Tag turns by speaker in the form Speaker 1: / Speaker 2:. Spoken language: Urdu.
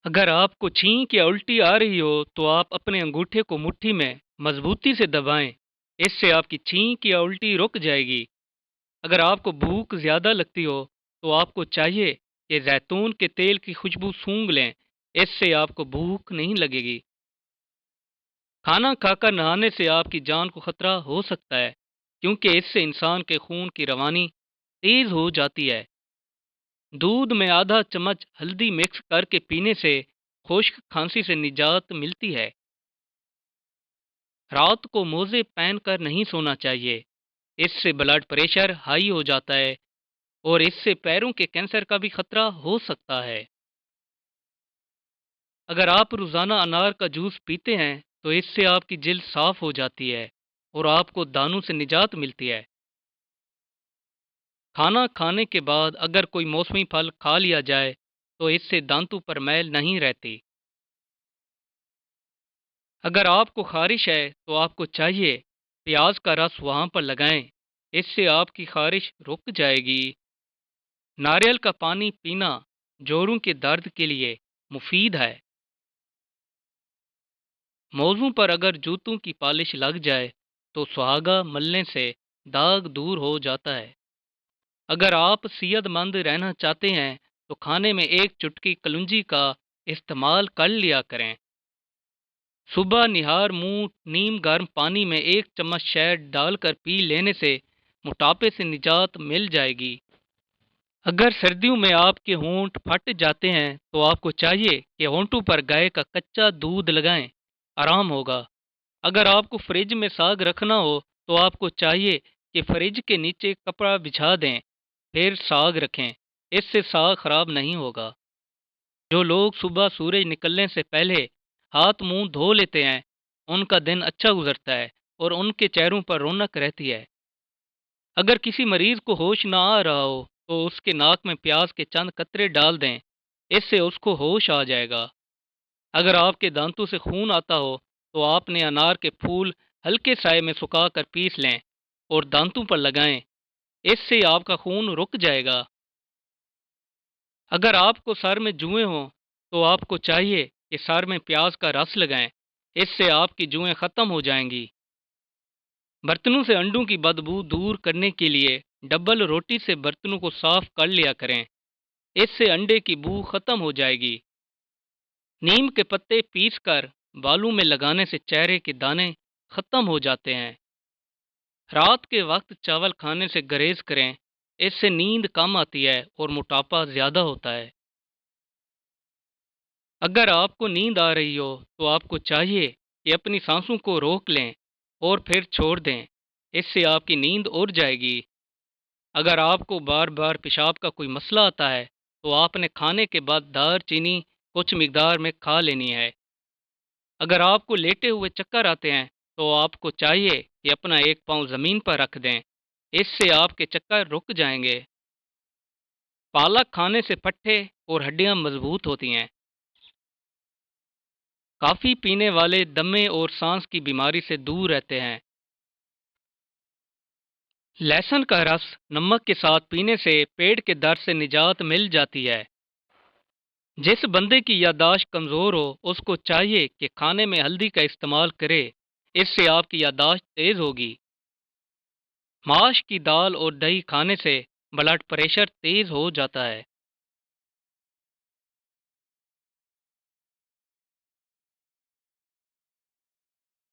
Speaker 1: اگر آپ کو چھینک یا الٹی آ رہی ہو تو آپ اپنے انگوٹھے کو مٹھی میں مضبوطی سے دبائیں۔ اس سے آپ کی چھینک یا الٹی رک جائے گی۔ اگر آپ کو بھوک زیادہ لگتی ہو تو آپ کو چاہیے کہ زیتون کے تیل کی خوشبو سونگھ لیں۔ اس سے آپ کو بھوک نہیں لگے گی۔ کھانا کھا کر نہانے سے آپ کی جان کو خطرہ ہو سکتا ہے، کیونکہ اس سے انسان کے خون کی روانی تیز ہو جاتی ہے۔ دودھ میں آدھا چمچ ہلدی مکس کر کے پینے سے خشک کھانسی سے نجات ملتی ہے۔ رات کو موزے پہن کر نہیں سونا چاہیے، اس سے بلڈ پریشر ہائی ہو جاتا ہے اور اس سے پیروں کے کینسر کا بھی خطرہ ہو سکتا ہے۔ اگر آپ روزانہ انار کا جوس پیتے ہیں تو اس سے آپ کی جلد صاف ہو جاتی ہے اور آپ کو دانوں سے نجات ملتی ہے۔ کھانا کھانے کے بعد اگر کوئی موسمی پھل کھا لیا جائے تو اس سے دانتوں پر میل نہیں رہتی۔ اگر آپ کو خارش ہے تو آپ کو چاہیے پیاز کا رس وہاں پر لگائیں، اس سے آپ کی خارش رک جائے گی۔ ناریل کا پانی پینا جوڑوں کے درد کے لیے مفید ہے۔ موزوں پر اگر جوتوں کی پالش لگ جائے تو سہاگا ملنے سے داغ دور ہو جاتا ہے۔ اگر آپ صحت مند رہنا چاہتے ہیں تو کھانے میں ایک چٹکی کلونجی کا استعمال کر لیا کریں۔ صبح نہار منہ نیم گرم پانی میں ایک چمچ شہد ڈال کر پی لینے سے موٹاپے سے نجات مل جائے گی۔ اگر سردیوں میں آپ کے ہونٹ پھٹ جاتے ہیں تو آپ کو چاہیے کہ ہونٹوں پر گائے کا کچا دودھ لگائیں، آرام ہوگا۔ اگر آپ کو فریج میں ساگ رکھنا ہو تو آپ کو چاہیے کہ فریج کے نیچے کپڑا بچھا دیں، پھر ساگ رکھیں، اس سے ساگ خراب نہیں ہوگا۔ جو لوگ صبح سورج نکلنے سے پہلے ہاتھ منہ دھو لیتے ہیں ان کا دن اچھا گزرتا ہے اور ان کے چہروں پر رونق رہتی ہے۔ اگر کسی مریض کو ہوش نہ آ رہا ہو تو اس کے ناک میں پیاز کے چند قطرے ڈال دیں، اس سے اس کو ہوش آ جائے گا۔ اگر آپ کے دانتوں سے خون آتا ہو تو آپ نے انار کے پھول ہلکے سائے میں سکھا کر پیس لیں اور دانتوں پر لگائیں، اس سے آپ کا خون رک جائے گا۔ اگر آپ کو سر میں جوئیں ہوں تو آپ کو چاہیے کہ سر میں پیاز کا رس لگائیں، اس سے آپ کی جوئیں ختم ہو جائیں گی۔ برتنوں سے انڈوں کی بدبو دور کرنے کے لیے ڈبل روٹی سے برتنوں کو صاف کر لیا کریں، اس سے انڈے کی بو ختم ہو جائے گی۔ نیم کے پتے پیس کر بالوں میں لگانے سے چہرے کے دانے ختم ہو جاتے ہیں۔ رات کے وقت چاول کھانے سے گریز کریں، اس سے نیند کم آتی ہے اور موٹاپا زیادہ ہوتا ہے۔ اگر آپ کو نیند آ رہی ہو تو آپ کو چاہیے کہ اپنی سانسوں کو روک لیں اور پھر چھوڑ دیں، اس سے آپ کی نیند اڑ جائے گی۔ اگر آپ کو بار بار پیشاب کا کوئی مسئلہ آتا ہے تو آپ نے کھانے کے بعد دار چینی کچھ مقدار میں کھا لینی ہے۔ اگر آپ کو لیٹے ہوئے چکر آتے ہیں تو آپ کو چاہیے کہ اپنا ایک پاؤں زمین پر رکھ دیں، اس سے آپ کے چکر رک جائیں گے۔ پالک کھانے سے پٹھے اور ہڈیاں مضبوط ہوتی ہیں۔ کافی پینے والے دمے اور سانس کی بیماری سے دور رہتے ہیں۔ لہسن کا رس نمک کے ساتھ پینے سے پیٹ کے درد سے نجات مل جاتی ہے۔ جس بندے کی یادداشت کمزور ہو اس کو چاہیے کہ کھانے میں ہلدی کا استعمال کرے، اس سے آپ کی یادداشت تیز ہوگی۔ ماش کی دال اور دہی کھانے سے بلڈ پریشر تیز ہو جاتا ہے۔